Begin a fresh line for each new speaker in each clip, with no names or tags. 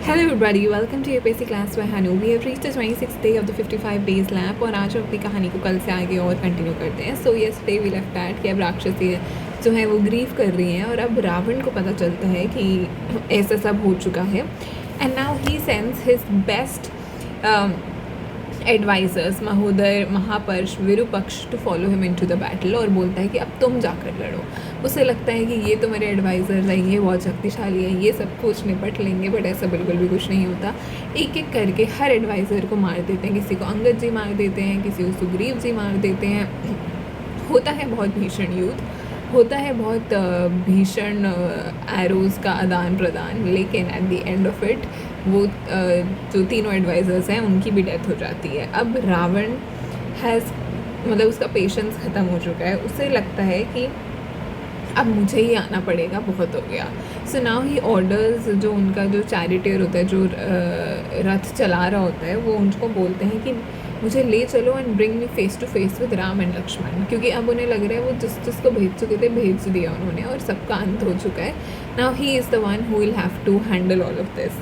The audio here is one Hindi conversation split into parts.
Hello everybody, welcome to UPSC class by Hanu. We have reached the 26th day of the 55 days lap और आज हम अपनी कहानी को कल से आगे और कंटिन्यू करते हैं. सो yesterday we left at कि अब राक्षसी जो है वो ग्रीव कर रही हैं और अब रावण को पता चलता है कि ऐसा सब हो चुका है. And now he sends his best advisers महोदय महापर्ष Virupaksha to follow him into the battle और बोलता है कि अब तुम जाकर लड़ो. उसे लगता है कि ये तो मेरे एडवाइज़र्स हैं, ये बहुत शक्तिशाली है, ये सब कुछ निपट लेंगे, बट ऐसा बिल्कुल भी कुछ नहीं होता. एक एक करके हर एडवाइज़र को मार देते हैं. किसी को अंगद जी मार देते हैं, किसी को सुग्रीव जी मार देते हैं. होता है बहुत भीषण युद्ध, होता है बहुत भीषण एरोज़ का आदान प्रदान, लेकिन at the end of it वो जो तीनों एडवाइज़र्स हैं उनकी भी डेथ हो जाती है. अब रावण मतलब उसका पेशेंस ख़त्म हो चुका है. उसे लगता है कि अब मुझे ही आना पड़ेगा, बहुत हो गया. सो नाउ ही ऑर्डर्स जो उनका जो चैरिटियर होता है, जो रथ चला रहा होता है, वो उनको बोलते हैं कि मुझे ले चलो and bring me face to face with Ram and Lakshman. क्योंकि अब उन्हें लग रहा है वो जिसको भेज चुके थे भेज दिया उन्होंने और सबका अंत हो चुका है. Now he is the one who will have to handle all of this.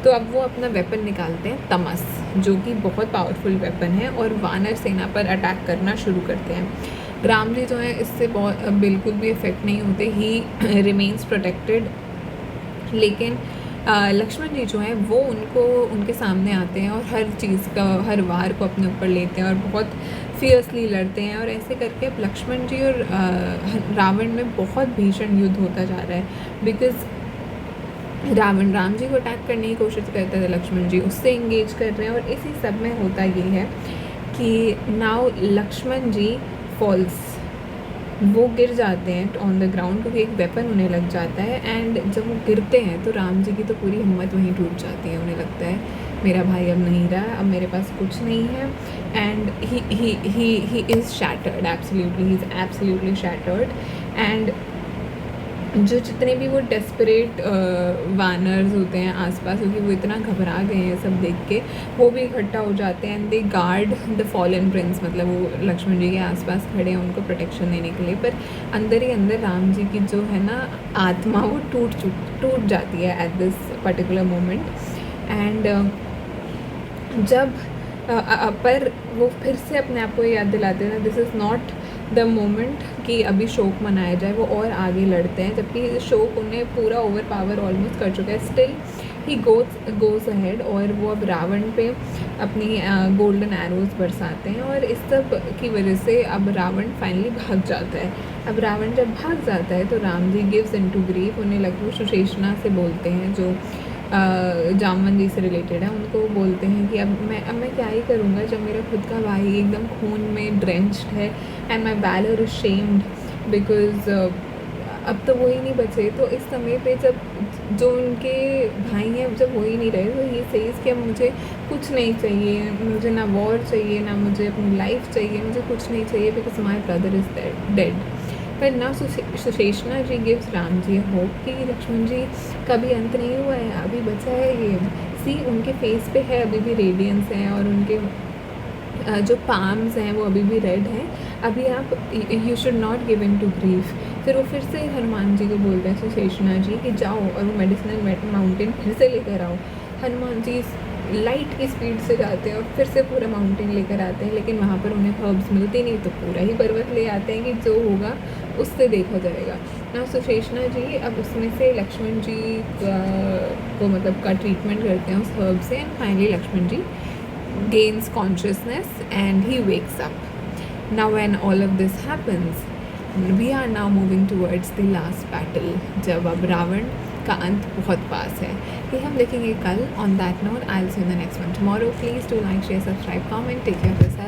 तो अब वो अपना वेपन निकालते हैं, तमस, जो कि बहुत पावरफुल वेपन है, और वानर सेना पर अटैक करना शुरू करते हैं. राम जी जो है इससे बहुत बिल्कुल भी इफ़ेक्ट नहीं होते, ही रिमेन्स प्रोटेक्टेड. लेकिन लक्ष्मण जी जो हैं वो उनके सामने आते हैं और हर चीज़ का हर वार को अपने ऊपर लेते हैं और बहुत फियर्सली लड़ते हैं. और ऐसे करके अब लक्ष्मण जी और रावण में बहुत भीषण युद्ध होता जा रहा है. बिकॉज़ रावण राम जी को अटैक करने की कोशिश करते थे, लक्ष्मण जी उससे इंगेज कर रहे हैं. और इसी सब में होता ये है कि नाउ लक्ष्मण जी फॉल्स, वो गिर जाते हैं ऑन द ग्राउंड, क्योंकि एक वेपन उन्हें लग जाता है. एंड जब वो गिरते हैं तो राम जी की तो पूरी हिम्मत वहीं टूट जाती है. उन्हें लगता है मेरा भाई अब नहीं रहा, अब मेरे पास कुछ नहीं है. And he is shattered, absolutely he is absolutely shattered. And जो जितने भी वो डेस्परेट वानर्स होते हैं आसपास, क्योंकि वो इतना घबरा गए हैं सब देख के, वो भी इकट्ठा हो जाते हैं. And they guard the fallen Prince, मतलब वो लक्ष्मण जी के आसपास खड़े हैं उनको प्रोटेक्शन देने के लिए. पर अंदर ही अंदर राम जी की जो है ना आत्मा, वो टूट जाती है at this particular moment. And जब पर वो फिर से अपने आप को याद दिलाते हैं, this is not the moment कि अभी शोक मनाया जाए. वो और आगे लड़ते हैं, जबकि शोक उन्हें पूरा ओवर पावर ऑलमोस्ट कर चुका है. स्टिल ही गोज़ अहेड और वो अब रावण पे अपनी गोल्डन एरोज़ बरसाते हैं. और इस सब की वजह से अब रावण फाइनली भाग जाता है. अब रावण जब भाग जाता है तो Ram ji gives into grief. उन्हें लगभग सुशेषणा से बोलते हैं, जो जामवन जी से रिलेटेड है, उनको बोलते हैं कि अब मैं क्या ही करूँगा जब मेरा खुद का भाई एकदम खून में ड्रेंच्ड है. And my valour is shamed because अब तो वो ही नहीं बचे. तो इस समय पे जब जो उनके भाई हैं जब हो ही नहीं रहे, तो ये सही कि अब मुझे कुछ नहीं चाहिए, मुझे ना वॉर चाहिए, ना मुझे अपनी लाइफ चाहिए, मुझे कुछ नहीं चाहिए, because my brother is dead. पर ना सुशेषणा जी गिव्स राम जी होप कि लक्ष्मण जी का भी अंत नहीं हुआ है, अभी बचा है ये. सी उनके फेस पे है अभी भी रेडियंस हैं, और उनके जो पाम्स हैं वो अभी भी रेड हैं. अभी आप you should not give in to grief. फिर वो फिर से हनुमान जी को बोलते हैं सुशेषणा जी कि जाओ और वो मेडिसिनल माउंटेन फिर से लेकर आओ. हनुमान जी लाइट की स्पीड से जाते हैं और फिर से पूरा माउंटेन लेकर आते हैं. लेकिन वहाँ पर उन्हें हर्ब्स मिलते नहीं, तो पूरा ही पर्वत ले आते हैं कि जो होगा उससे देखा जाएगा. ना सुशेषणा जी अब उसमें से लक्ष्मण जी को मतलब का ट्रीटमेंट करते हैं उस हर्ब से. And finally Lakshman ji gains consciousness and he wakes up. Now when all of this happens, we are now moving towards the last battle, जब अब रावण का अंत बहुत पास है. ये हम देखेंगे कल. On that note, I'll see you in the next one tomorrow. Please do like, share, subscribe, comment. Take care of yourself.